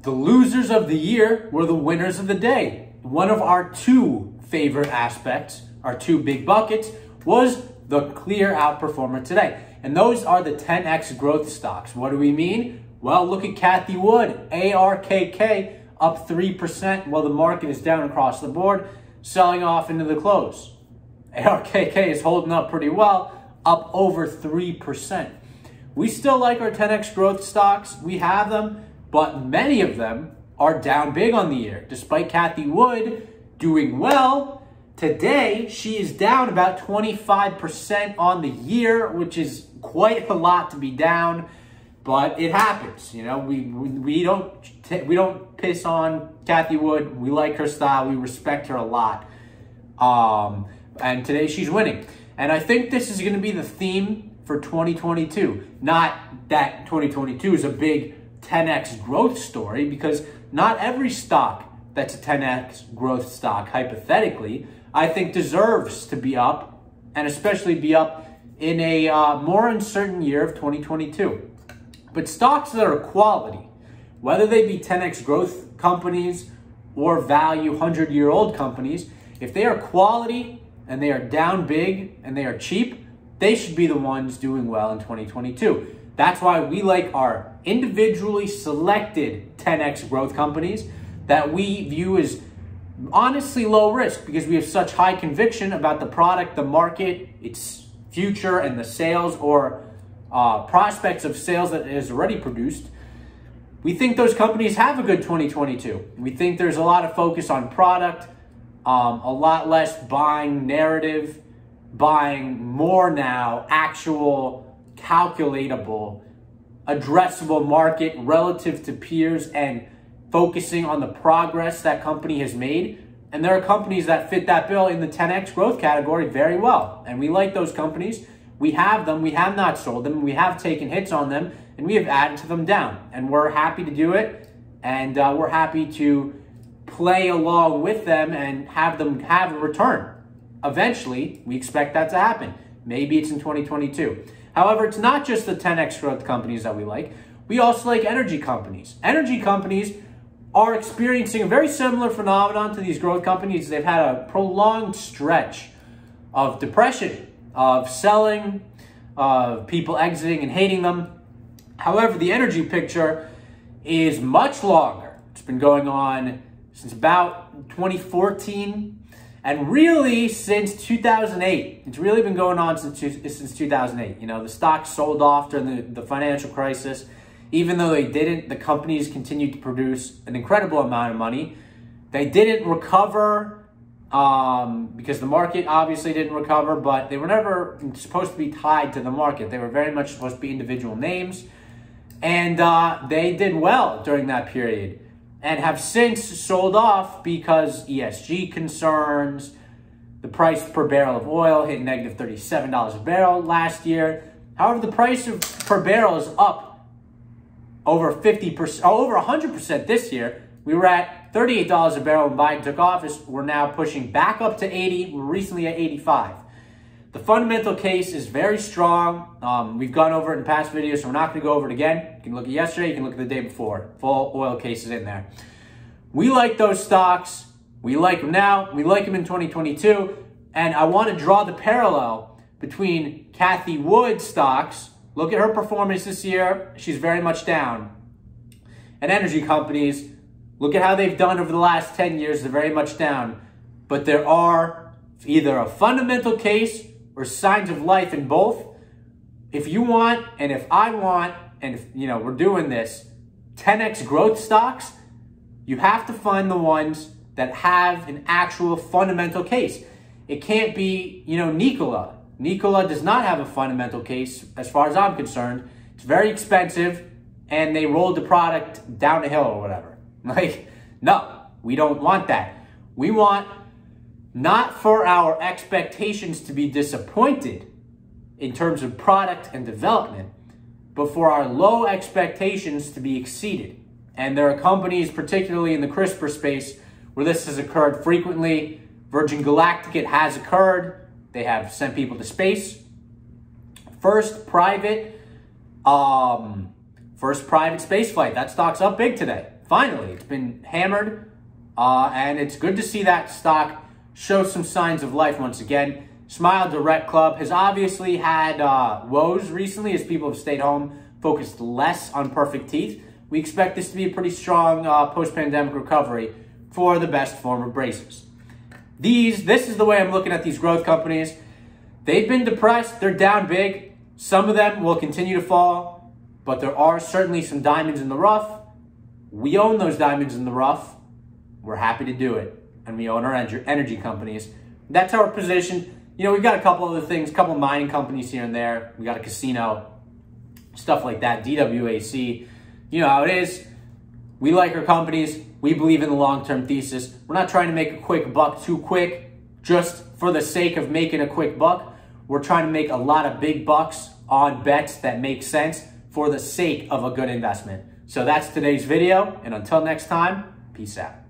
The losers of the year were the winners of the day. One of our two favorite aspects, our two big buckets, was the clear outperformer today. And those are the 10x growth stocks. What do we mean? Well, look at Cathie Wood, ARKK, up 3% while the market is down across the board, selling off into the close. ARKK is holding up pretty well, up over 3%. We still like our 10x growth stocks. We have them, but many of them are down big on the year. Despite Cathie Wood doing well, today she is down about 25% on the year, which is quite a lot to be down, but it happens. You know, we don't piss on Cathie Wood. We like her style. We respect her a lot. And today she's winning. And I think this is going to be the theme for 2022. Not that 2022 is a big 10x growth story, because not every stock that's a 10x growth stock, hypothetically, I think deserves to be up, and especially be up in a more uncertain year of 2022. But stocks that are quality, whether they be 10x growth companies or value 100-year-old companies, if they are quality and they are down big and they are cheap, they should be the ones doing well in 2022. That's why we like our individually selected 10x growth companies that we view as honestly low risk, because we have such high conviction about the product, the market, its future, and the sales or prospects of sales that it has already produced. We think those companies have a good 2022. We think there's a lot of focus on product, a lot less buying narrative, buying more now actual calculatable, addressable market relative to peers, and focusing on the progress that company has made. And there are companies that fit that bill in the 10x growth category very well. And we like those companies. We have them. We have not sold them. We have taken hits on them, and we have added to them down. And we're happy to do it. And we're happy to play along with them and have them have a return. Eventually, we expect that to happen. Maybe it's in 2022. However, it's not just the 10x growth companies that we like. We also like energy companies. Energy companies are experiencing a very similar phenomenon to these growth companies. They've had a prolonged stretch of depression, of selling, of people exiting and hating them. However, the energy picture is much longer. It's been going on since about 2014. And really since 2008, it's really been going on since 2008. You know, the stocks sold off during the financial crisis. Even though they didn't, the companies continued to produce an incredible amount of money. They didn't recover because the market obviously didn't recover, but they were never supposed to be tied to the market. They were very much supposed to be individual names. And they did well during that period, and have since sold off because ESG concerns. The price per barrel of oil hit negative $37 a barrel last year. However, the price per barrel is up over 50%, over 100% this year. We were at $38 a barrel when Biden took office. We're now pushing back up to 80. We're recently at 85. The fundamental case is very strong. We've gone over it in past videos, so we're not going to go over it again. You can look at yesterday, you can look at the day before. Full oil case is in there. We like those stocks. We like them now. We like them in 2022. And I want to draw the parallel between Cathie Wood stocks. Look at her performance this year. She's very much down. And energy companies, look at how they've done over the last 10 years. They're very much down. But there are either a fundamental case or signs of life in both. If you want, and if I want, and if, you know, we're doing this, 10x growth stocks, you have to find the ones that have an actual fundamental case. It can't be, you know, Nikola. Nikola does not have a fundamental case as far as I'm concerned. It's very expensive, and they rolled the product down a hill or whatever. Like, no, we don't want that. We want not for our expectations to be disappointed in terms of product and development, but for our low expectations to be exceeded. And there are companies, particularly in the CRISPR space, where this has occurred frequently. Virgin Galactic, it has occurred. They have sent people to space. First private space flight. That stock's up big today. finally, it's been hammered, and it's good to see that stock show some signs of life once again. Smile Direct Club has obviously had woes recently as people have stayed home, focused less on perfect teeth. We expect this to be a pretty strong post-pandemic recovery for the best form of braces. This is the way I'm looking at these growth companies. They've been depressed. They're down big. Some of them will continue to fall, but there are certainly some diamonds in the rough. We own those diamonds in the rough. We're happy to do it. And we own our energy companies. That's our position. You know, we've got a couple other things, a couple mining companies here and there. We got a casino, stuff like that, DWAC. You know how it is. We like our companies. We believe in the long-term thesis. We're not trying to make a quick buck too quick just for the sake of making a quick buck. We're trying to make a lot of big bucks on bets that make sense for the sake of a good investment. So that's today's video. And until next time, peace out.